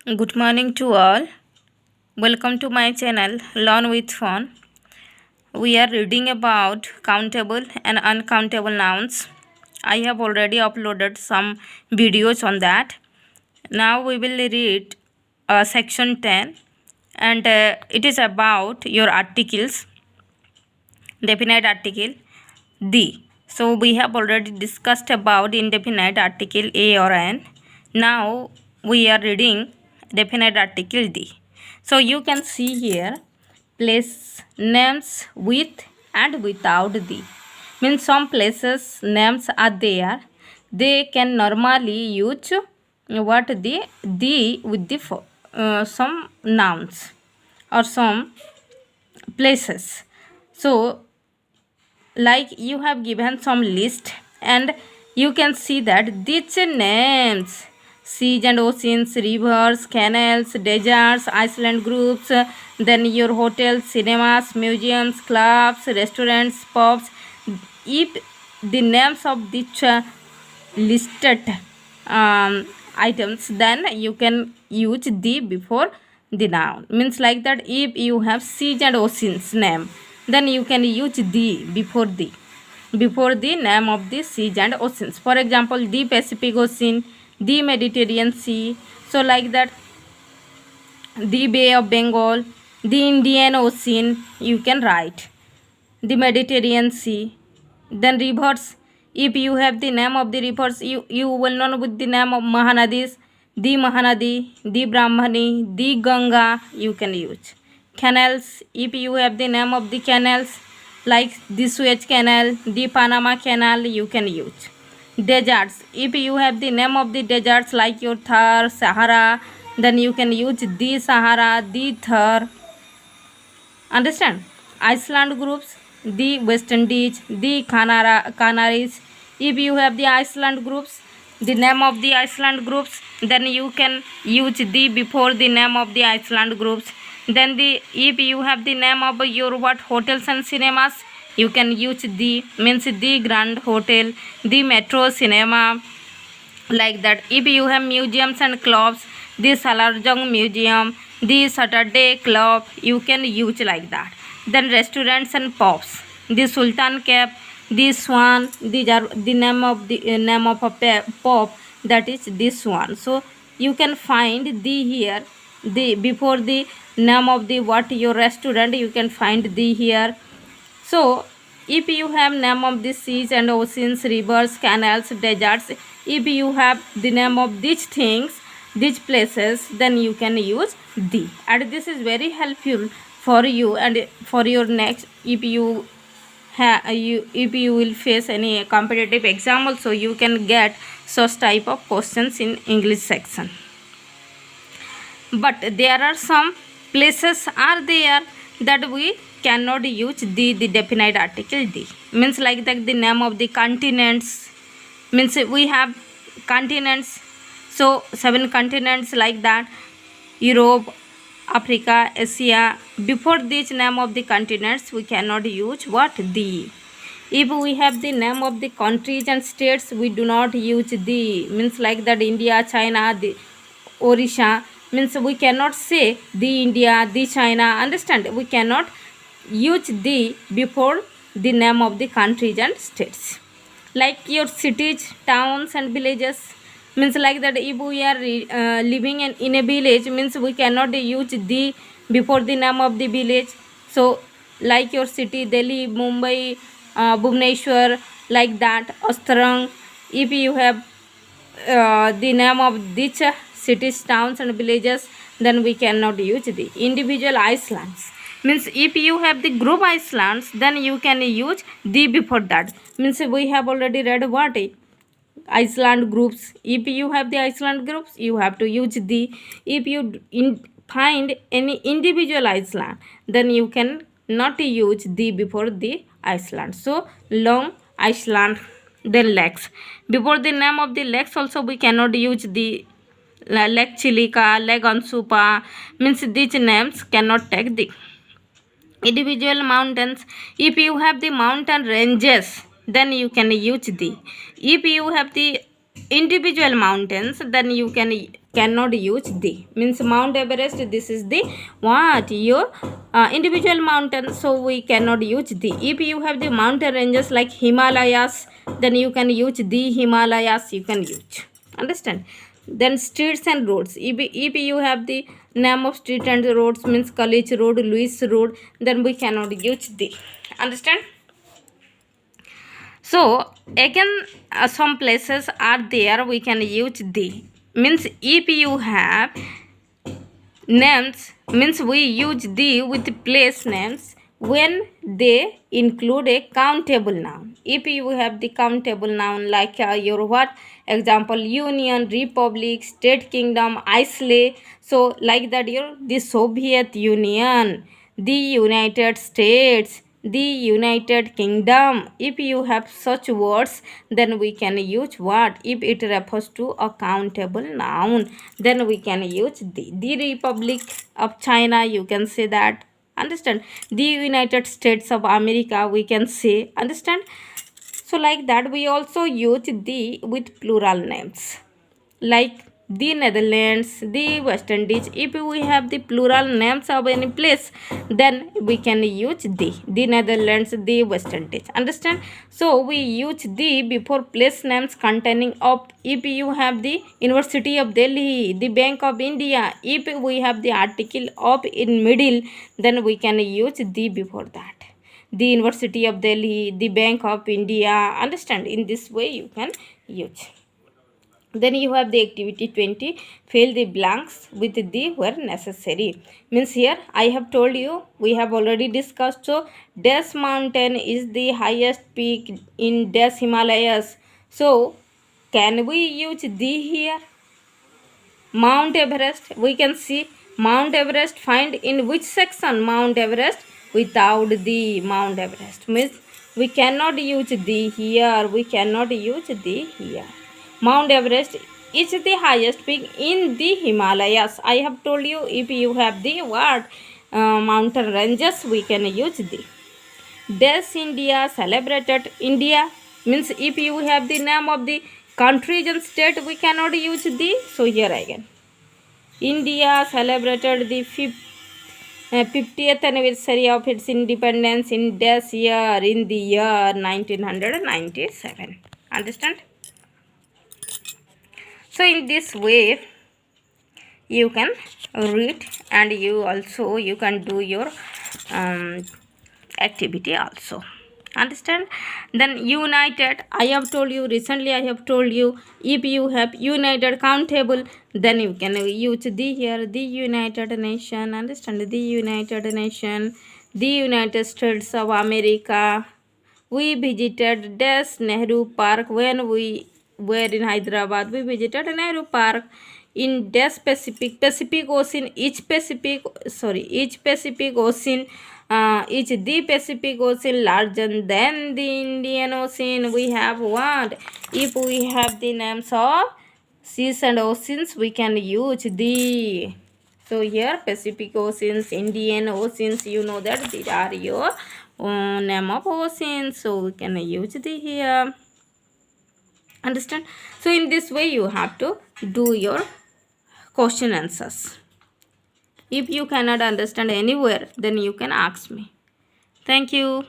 Good morning to all. Welcome to my channel Learn with Fun. We are reading about countable and uncountable nouns. I have already uploaded some videos on that. Now we will read section 10 and it is about your articles, definite article the. So we have already discussed about indefinite article a or an. Now we are reading definite article the. So you can see here place names with and without the. Means some places names are there. They can normally use what the with the some nouns or some places. So like you have given some list and you can see that these names seas and oceans, rivers, canals, deserts, island groups, then your hotels, cinemas, museums, clubs, restaurants, pubs. If the names of these listed items, then you can use the before the noun. Means like that if you have seas and oceans name, then you can use the before the name of the seas and oceans. For example, the Pacific Ocean, the Mediterranean Sea. So like that, the Bay of Bengal, the Indian Ocean, you can write the Mediterranean Sea. Then rivers, if you have the name of the rivers, you will know with the name of Mahanadis, the Mahanadi, the Brahmani, the Ganga, you can use. Canals, if you have the name of the canals, like the Suez Canal, the Panama Canal, you can use. Deserts, if you have the name of the deserts like your Thar, Sahara, then you can use the Sahara, the Thar. Understand? Iceland groups, the West Indies, the Canaries. If you have the Iceland groups, the name of the Iceland groups, then you can use the before the name of the Iceland groups. Then the if you have the name of your what hotels and cinemas, you can use the means the Grand Hotel, the Metro Cinema, like that. If you have museums and clubs, the Salarjung Museum, the Saturday Club, you can use like that. Then restaurants and pubs, the Sultan Cap, the Swan, these are the name of a pub, that is this one. So you can find the here the before the name of the what your restaurant, you can find the here. So if you have name of the seas and oceans, rivers, canals, deserts, if you have the name of these things, these places, then you can use the. And this is very helpful for you and for your next, if you if you will face any competitive exam also, you can get such type of questions in English section. But there are some places are there that we cannot use the definite article the. Means like that the name of the continents, means we have continents, so 7 continents like that, Europe, Africa, Asia. Before this name of the continents, we cannot use what the. If we have the name of the countries and states, we do not use the. Means like that India, China, the Orisha, means we cannot say the India, the China. Understand? We cannot use the before the name of the countries and states. Like your cities, towns, and villages. Means like that if we are living in a village, means we cannot use the before the name of the village. So like your city, Delhi, Mumbai, Bhubaneswar, like that, Astrang. If you have the name of these cities, towns, and villages, then we cannot use the individual islands. Means if you have the group islands, then you can use the before that. Means we have already read what Iceland groups. If you have the Iceland groups, you have to use the. If you find any individual island, then you can not use the before the Iceland. So long Iceland, then lakes. Before the name of the lakes also we cannot use the Lake Chilika, Lake Ansupa. Means these names cannot take the individual mountains. If you have the mountain ranges, then you can use the. If you have the individual mountains, then you cannot use the. Means Mount Everest, this is the what your individual mountain, so we cannot use the. If you have the mountain ranges like Himalayas, then you can use the Himalayas, you can use. Understand? Then streets and roads, if you have the name of street and roads, means College Road, Lewis Road, then we cannot use the. Understand? So again, some places are there we can use the. Means if you have names, means we use the with place names when they include a countable noun. If you have the countable noun like your what example, Union, Republic, State, Kingdom, Iceland, so like that your the Soviet Union, the United States, the United Kingdom. If you have such words, then we can use what? If it refers to a countable noun, then we can use the Republic of China, you can say that. Understand? The United States of America, we can say. Understand? So like that we also use the with plural names like the Netherlands, the West Indies. If we have the plural names of any place, then we can use the Netherlands, the West Indies. Understand? So we use the before place names containing of. If you have the University of Delhi, the Bank of India, if we have the article of in middle, then we can use the before that. The University of Delhi, the Bank of India. Understand? In this way you can use. Then you have the activity 20, fill the blanks with the where necessary. Means here I have told you, we have already discussed. So Des mountain is the highest peak in Des Himalayas. So can we use the here? Mount Everest, we can see Mount Everest find in which section? Mount Everest without the Mount Everest. Means we cannot use the here, we cannot use the here. Mount Everest is the highest peak in the Himalayas. I have told you, if you have the what mountain ranges, we can use the. Des India, celebrated India. Means if you have the name of the country and state, we cannot use the. So here again, India celebrated the 50th anniversary of its independence in this year, in the year 1997. Understand? So in this way you can read, and you can do your activity also. Understand? Then united, I have told you recently, I have told you, if you have united countable, then you can use the here, the United Nation. Understand? The United Nation, the United States of America. We visited this Nehru Park when we were in Hyderabad. We visited Nehru Park in this Pacific Ocean. Each Pacific Ocean is the Pacific Ocean larger than the Indian Ocean. We have what? If we have the names of seas and oceans, we can use the. So here Pacific Oceans, Indian Oceans, you know that these are your name of oceans, so we can use the here. Understand? So in this way you have to do your question answers. If you cannot understand anywhere, then you can ask me. Thank you.